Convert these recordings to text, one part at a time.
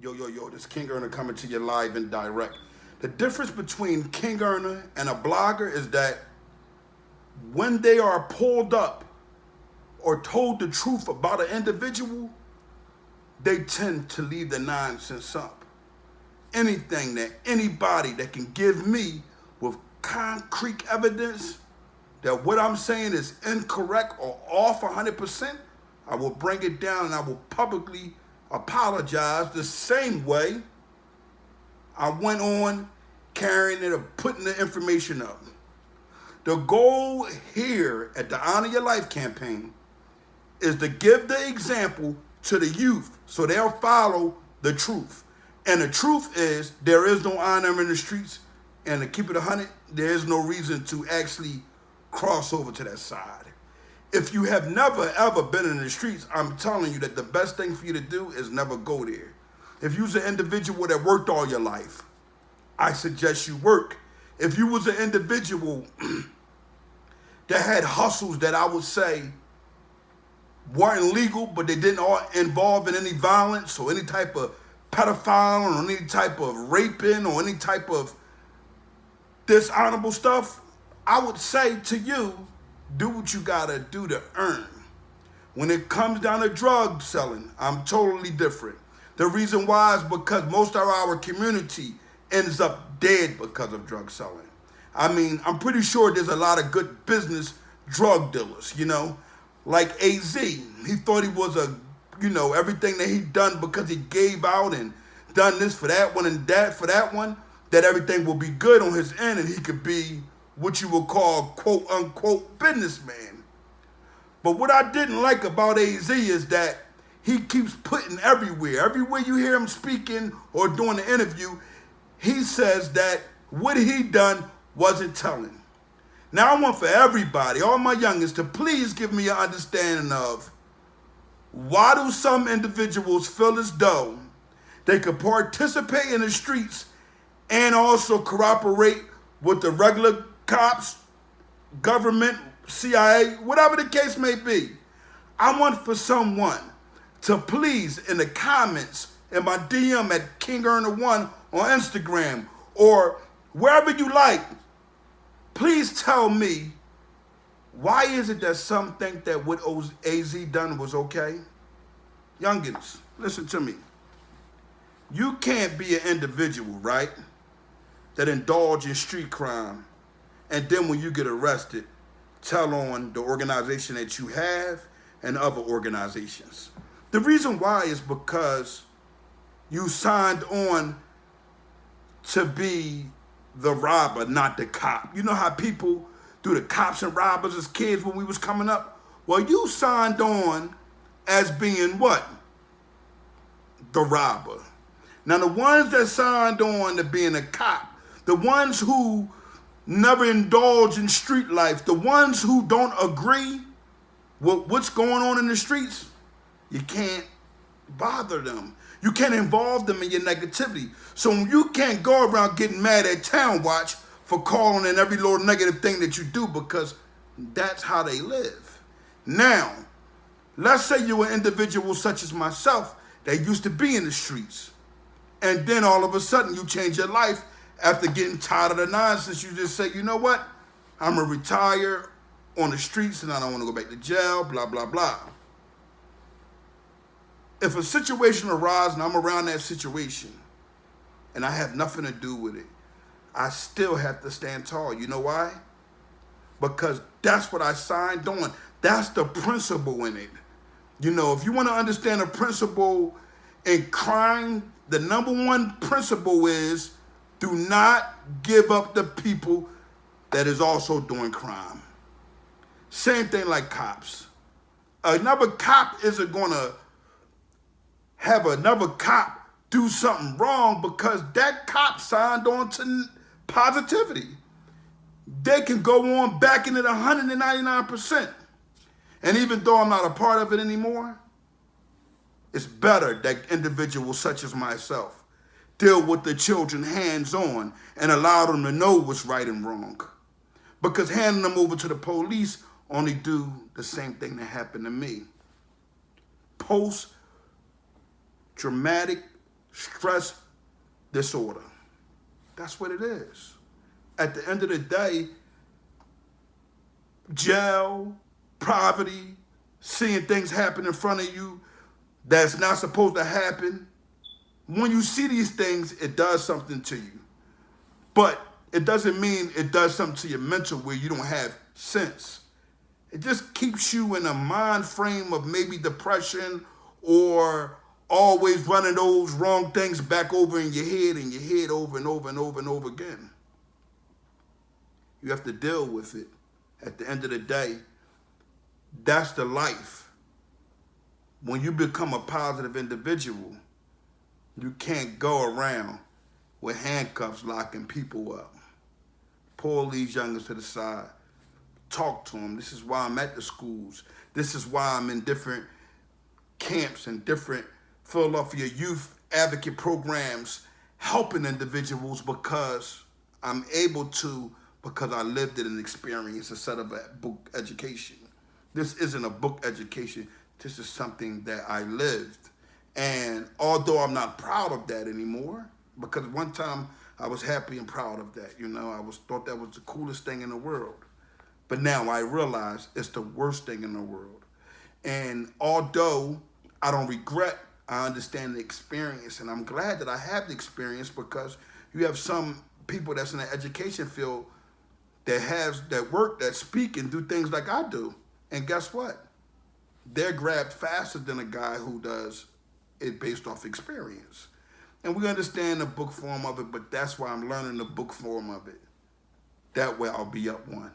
Yo, this Kingearner coming to you live and direct. The difference between Kingearner and a blogger is that when they are pulled up or told the truth about an individual, they tend to leave the nonsense up. Anything that anybody that can give me with concrete evidence that what I'm saying is incorrect or off 100%, I will bring it down and I will publicly apologize the same way I went on carrying it or putting the information up. The goal here at the Honor Your Life campaign is to give the example to the youth so they'll follow the truth. And the truth is there is no honor in the streets, and to keep it 100, there is no reason to actually cross over to that side. If you have never ever been in the streets, I'm telling you that the best thing for you to do is never go there. If you're an individual that worked all your life, I suggest you work. If you was an individual that had hustles that I would say weren't legal, but they didn't all involve in any violence or any type of pedophile or any type of raping or any type of dishonorable stuff, I would say to you, do what you gotta do to earn. When it comes down to drug selling, I'm totally different. The reason why is because most of our community ends up dead because of drug selling. I mean, I'm pretty sure there's a lot of good business drug dealers, like Azie. He thought he was everything that he done because he gave out and done this for that one and that for that one, that everything will be good on his end and he could be what you would call quote unquote businessman. But what I didn't like about Azie is that he keeps putting everywhere you hear him speaking or doing an interview, he says that what he done wasn't telling. Now I want for everybody, all my youngins, to please give me an understanding of why do some individuals feel as though they could participate in the streets and also cooperate with the regular cops, government, CIA, whatever the case may be. I want for someone to please in the comments in my DM at Kingearner1 on Instagram or wherever you like, please tell me why is it that some think that what AZ done was okay? Youngins, listen to me. You can't be an individual, right, that indulge in street crime, and then when you get arrested, tell on the organization that you have and other organizations. The reason why is because you signed on to be the robber, not the cop. You know how people do the cops and robbers as kids when we was coming up? Well, you signed on as being what? The robber. Now, the ones that signed on to being a cop, the ones who never indulge in street life, the ones who don't agree with what's going on in the streets, you can't bother them. You can't involve them in your negativity. So you can't go around getting mad at Town Watch for calling in every little negative thing that you do because that's how they live. Now, let's say you're an individual such as myself that used to be in the streets. And then all of a sudden you change your life after getting tired of the nonsense. You just say, you know what? I'm going to retire on the streets and I don't want to go back to jail, blah, blah, blah. If a situation arises and I'm around that situation and I have nothing to do with it, I still have to stand tall. You know why? Because that's what I signed on. That's the principle in it. If you want to understand the principle in crime, the number one principle is do not give up the people that is also doing crime. Same thing like cops. Another cop isn't going to have another cop do something wrong because that cop signed on to positivity. They can go on backing it 199%. And even though I'm not a part of it anymore, it's better that individuals such as myself deal with the children hands-on and allow them to know what's right and wrong. Because handing them over to the police only do the same thing that happened to me. Post-traumatic Stress disorder. That's what it is. At the end of the day, jail, poverty, seeing things happen in front of you that's not supposed to happen. When you see these things, it does something to you. But it doesn't mean it does something to your mental where you don't have sense. It just keeps you in a mind frame of maybe depression or always running those wrong things back over in your head over and over and over and over again. You have to deal with it. At the end of the day, that's the life. When you become a positive individual, you can't go around with handcuffs locking people up. Pull these youngers to the side. Talk to them. This is why I'm at the schools. This is why I'm in different camps and different Philadelphia youth advocate programs helping individuals because I'm able to, because I lived it and experienced instead of a book education. This isn't a book education. This is something that I lived. And although I'm not proud of that anymore, because one time I was happy and proud of that, thought that was the coolest thing in the world. But now I realize it's the worst thing in the world. And although I don't regret, I understand the experience, and I'm glad that I have the experience because you have some people that's in the education field that work, that speak and do things like I do. And guess what? They're grabbed faster than a guy who does it based off experience. And we understand the book form of it, but that's why I'm learning the book form of it. That way I'll be up one,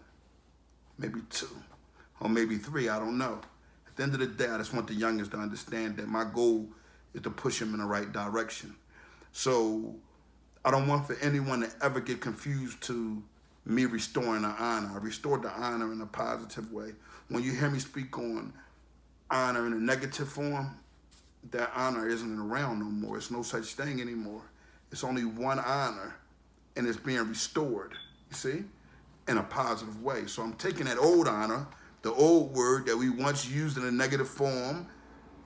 maybe two, or maybe three, I don't know. At the end of the day, I just want the youngest to understand that my goal is to push them in the right direction. So I don't want for anyone to ever get confused to me restoring the honor. I restored the honor in a positive way. When you hear me speak on honor in a negative form, that honor isn't around no more. It's no such thing anymore. It's only one honor, and it's being restored, you see, in a positive way. So I'm taking that old honor, the old word that we once used in a negative form,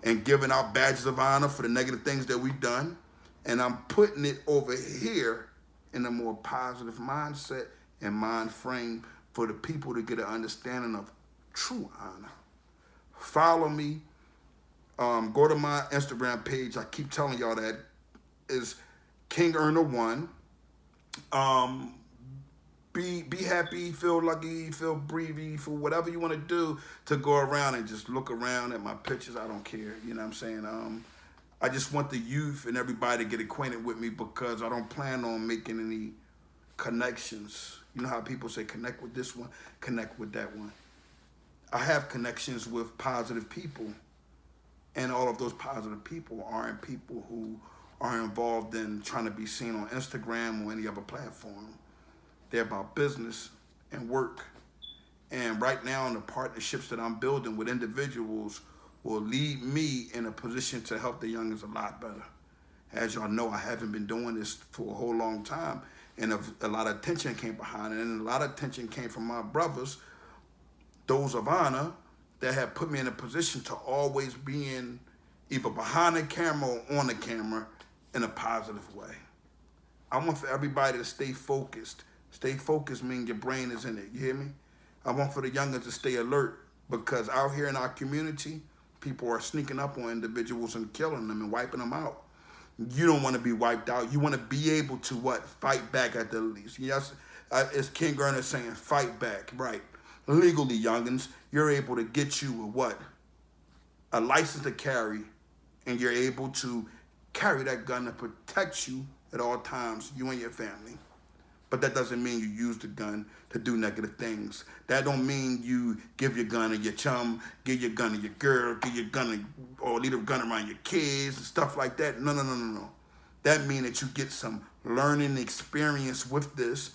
and giving out badges of honor for the negative things that we've done, and I'm putting it over here in a more positive mindset and mind frame for the people to get an understanding of true honor. Follow me. Go to my Instagram page. I keep telling y'all that is Kingearner1. Be happy, feel lucky, feel breathy, for whatever you want to do to go around and just look around at my pictures. I don't care. You know what I'm saying? I just want the youth and everybody to get acquainted with me because I don't plan on making any connections. You know how people say connect with this one, connect with that one. I have connections with positive people. And all of those positive people aren't people who are involved in trying to be seen on Instagram or any other platform. They're about business and work. And right now, in the partnerships that I'm building with individuals will lead me in a position to help the youngins a lot better. As y'all know, I haven't been doing this for a whole long time, and a lot of attention came behind it, and a lot of attention came from my brothers, those of honor, that have put me in a position to always be in either behind the camera or on the camera in a positive way. I want for everybody to stay focused. Stay focused means your brain is in it, you hear me? I want for the youngers to stay alert because out here in our community, people are sneaking up on individuals and killing them and wiping them out. You don't want to be wiped out. You want to be able to what? Fight back at the least. Yes, it's Kingearner saying fight back, right? Legally, youngins, you're able to get you a what? A license to carry, and you're able to carry that gun to protect you at all times, you and your family. But that doesn't mean you use the gun to do negative things. That don't mean you give your gun to your chum, give your gun to your girl, give your gun to, or leave a gun around your kids and stuff like that. No. That means that you get some learning experience with this,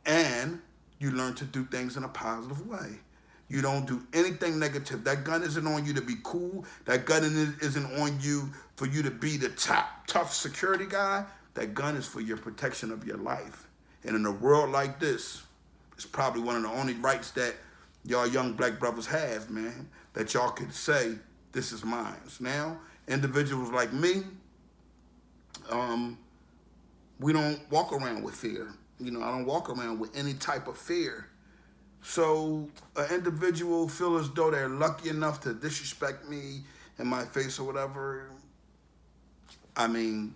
and you learn to do things in a positive way. You don't do anything negative. That gun isn't on you to be cool. That gun isn't on you for you to be the top, tough security guy. That gun is for your protection of your life. And in a world like this, it's probably one of the only rights that y'all young black brothers have, man, that y'all could say, this is mine. Now, individuals like me, Um, we don't walk around with fear. You know, I don't walk around with any type of fear. So an individual feel as though they're lucky enough to disrespect me in my face or whatever. I mean,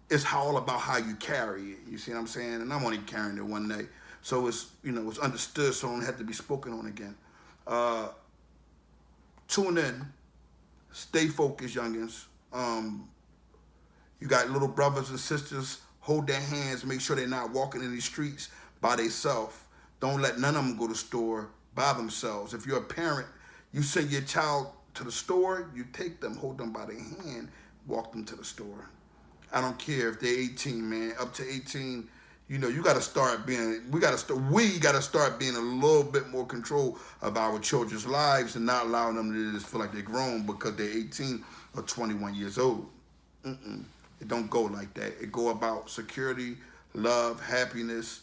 it's all about how you carry it. You see what I'm saying? And I'm only carrying it one day. So it's, you know, it's understood, so it don't have to be spoken on again. Uh, Tune in, stay focused, youngins. You got little brothers and sisters, hold their hands, make sure they're not walking in these streets by themselves. Don't let none of them go to the store by themselves. If you're a parent, you send your child to the store, you take them, hold them by their hand, walk them to the store. I don't care if they're 18, man. Up to 18, you know, you got to start being. We got to start being a little bit more control of our children's lives and not allowing them to just feel like they're grown because they're 18 or 21 years old. It don't go like that. It go about security, love, happiness,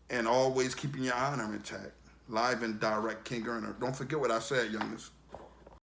and always keeping your honor intact. Live and direct, Kingearner. Don't forget what I said, youngest.